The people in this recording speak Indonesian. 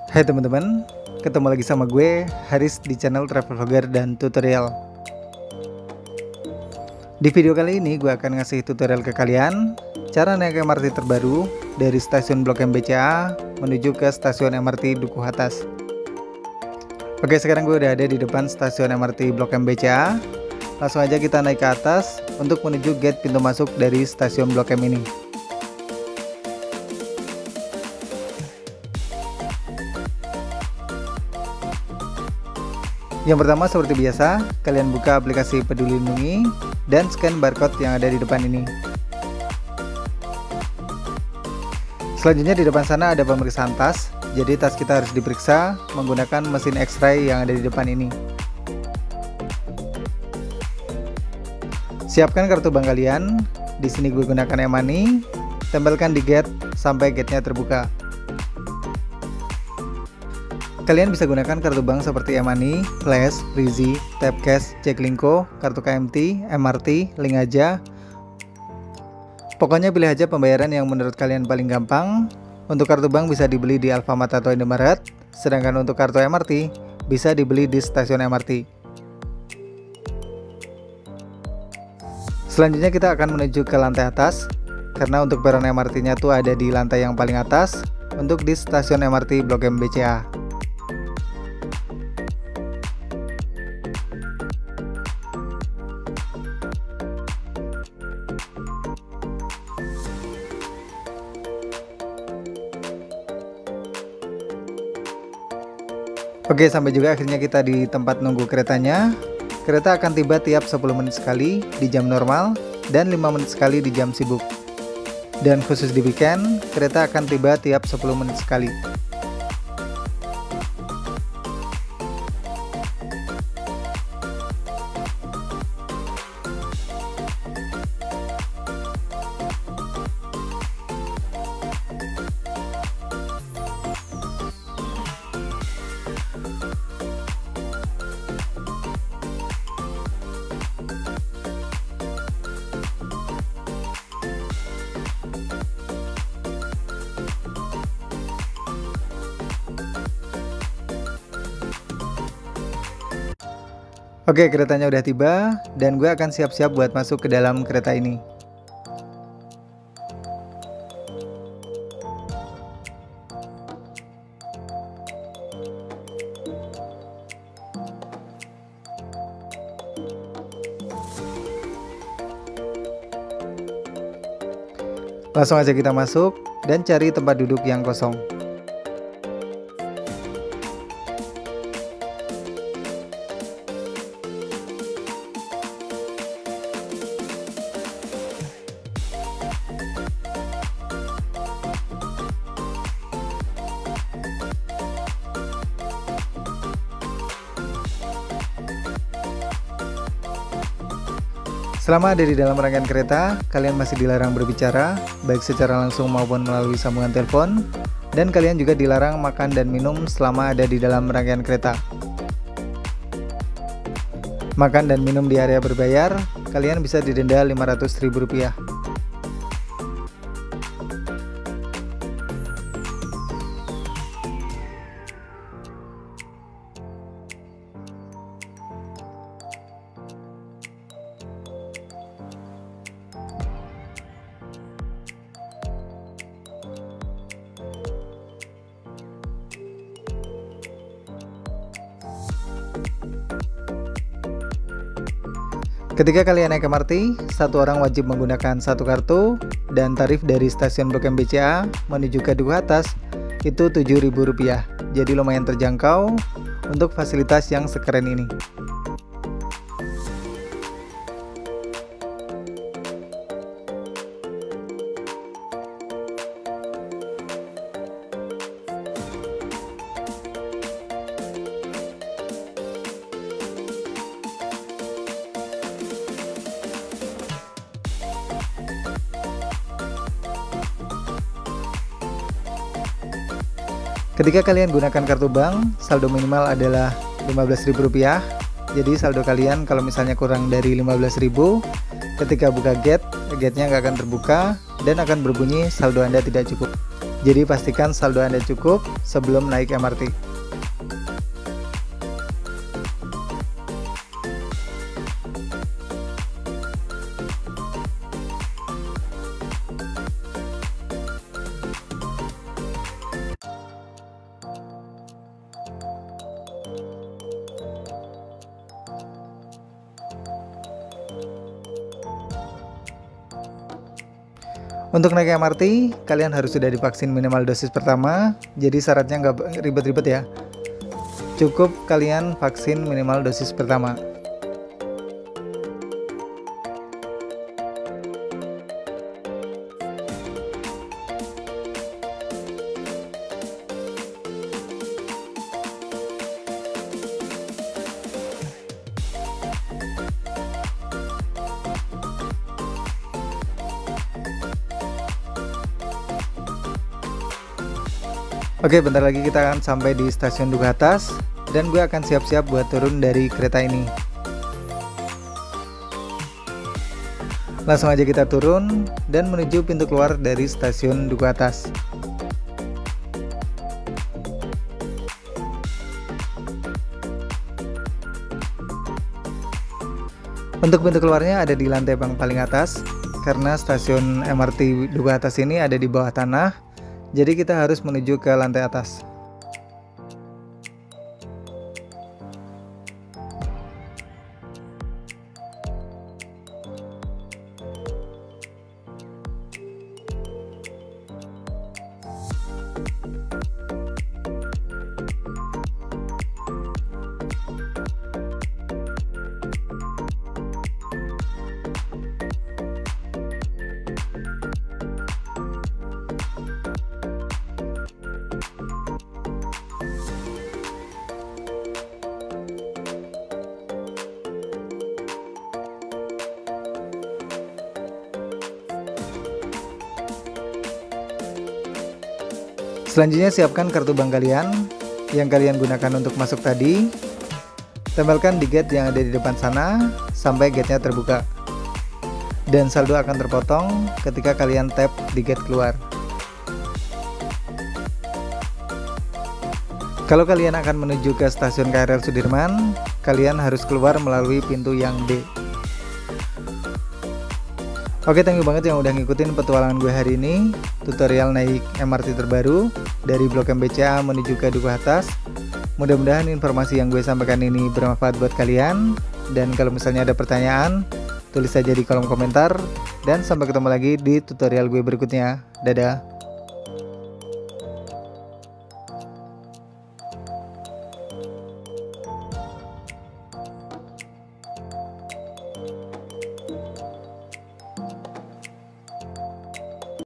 Hai teman-teman, ketemu lagi sama gue Haris di channel Travel Vlogger dan Tutorial. Di video kali ini gue akan ngasih tutorial ke kalian cara naik MRT terbaru dari stasiun Blok M BCA menuju ke stasiun MRT Dukuh Atas. Oke, sekarang gue udah ada di depan stasiun MRT Blok M BCA. Langsung aja kita naik ke atas untuk menuju gate pintu masuk dari stasiun Blok M ini. Yang pertama, seperti biasa, kalian buka aplikasi Peduli Lindungi dan scan barcode yang ada di depan ini. Selanjutnya di depan sana ada pemeriksaan tas, jadi tas kita harus diperiksa menggunakan mesin X-ray yang ada di depan ini. Siapkan kartu bank kalian, di sini gue gunakan e-money, tempelkan di gate sampai gate-nya terbuka. Kalian bisa gunakan kartu bank seperti e-money, Flash, Rizi, Tapcash, Jaklingko, kartu KMT, MRT, link aja. Pokoknya pilih aja pembayaran yang menurut kalian paling gampang. Untuk kartu bank bisa dibeli di Alfamart atau Indomaret, sedangkan untuk kartu MRT bisa dibeli di stasiun MRT. Selanjutnya kita akan menuju ke lantai atas, karena untuk peron MRT-nya tuh ada di lantai yang paling atas, untuk di stasiun MRT Blok M BCA. Oke, sampai juga akhirnya kita di tempat nunggu keretanya. Kereta akan tiba tiap 10 menit sekali di jam normal dan 5 menit sekali di jam sibuk. Dan khusus di weekend, kereta akan tiba tiap 10 menit sekali. Oke, keretanya udah tiba dan gue akan siap-siap buat masuk ke dalam kereta ini. Langsung aja kita masuk dan cari tempat duduk yang kosong. Selama ada di dalam rangkaian kereta, kalian masih dilarang berbicara, baik secara langsung maupun melalui sambungan telepon, dan kalian juga dilarang makan dan minum selama ada di dalam rangkaian kereta. Makan dan minum di area berbayar, kalian bisa didenda Rp500.000. Ketika kalian naik MRT, satu orang wajib menggunakan satu kartu dan tarif dari stasiun Blok M BCA menuju ke Dukuh Atas itu Rp7.000. Jadi lumayan terjangkau untuk fasilitas yang sekeren ini. Ketika kalian gunakan kartu bank, saldo minimal adalah Rp15.000. Jadi saldo kalian kalau misalnya kurang dari 15.000, ketika buka gate-nya nggak akan terbuka dan akan berbunyi saldo Anda tidak cukup. Jadi pastikan saldo Anda cukup sebelum naik MRT. Untuk naik MRT, kalian harus sudah divaksin minimal dosis pertama, jadi syaratnya nggak ribet-ribet ya. Cukup kalian vaksin minimal dosis pertama. Oke, bentar lagi kita akan sampai di stasiun Duku Atas dan gue akan siap-siap buat turun dari kereta ini. Langsung aja kita turun dan menuju pintu keluar dari stasiun Duku Atas. Untuk pintu keluarnya ada di lantai yang paling atas, karena stasiun MRT Duku Atas ini ada di bawah tanah. Jadi kita harus menuju ke lantai atas. Selanjutnya siapkan kartu bank kalian yang kalian gunakan untuk masuk tadi. Tempelkan di gate yang ada di depan sana sampai gate-nya terbuka. Dan saldo akan terpotong ketika kalian tap di gate keluar. Kalau kalian akan menuju ke stasiun KRL Sudirman, kalian harus keluar melalui pintu yang D. Oke, thank you banget yang udah ngikutin petualangan gue hari ini. Tutorial naik MRT terbaru dari Blok M BCA menuju ke Duku Atas. Mudah-mudahan informasi yang gue sampaikan ini bermanfaat buat kalian. Dan kalau misalnya ada pertanyaan, tulis saja di kolom komentar. Dan sampai ketemu lagi di tutorial gue berikutnya. Dadah.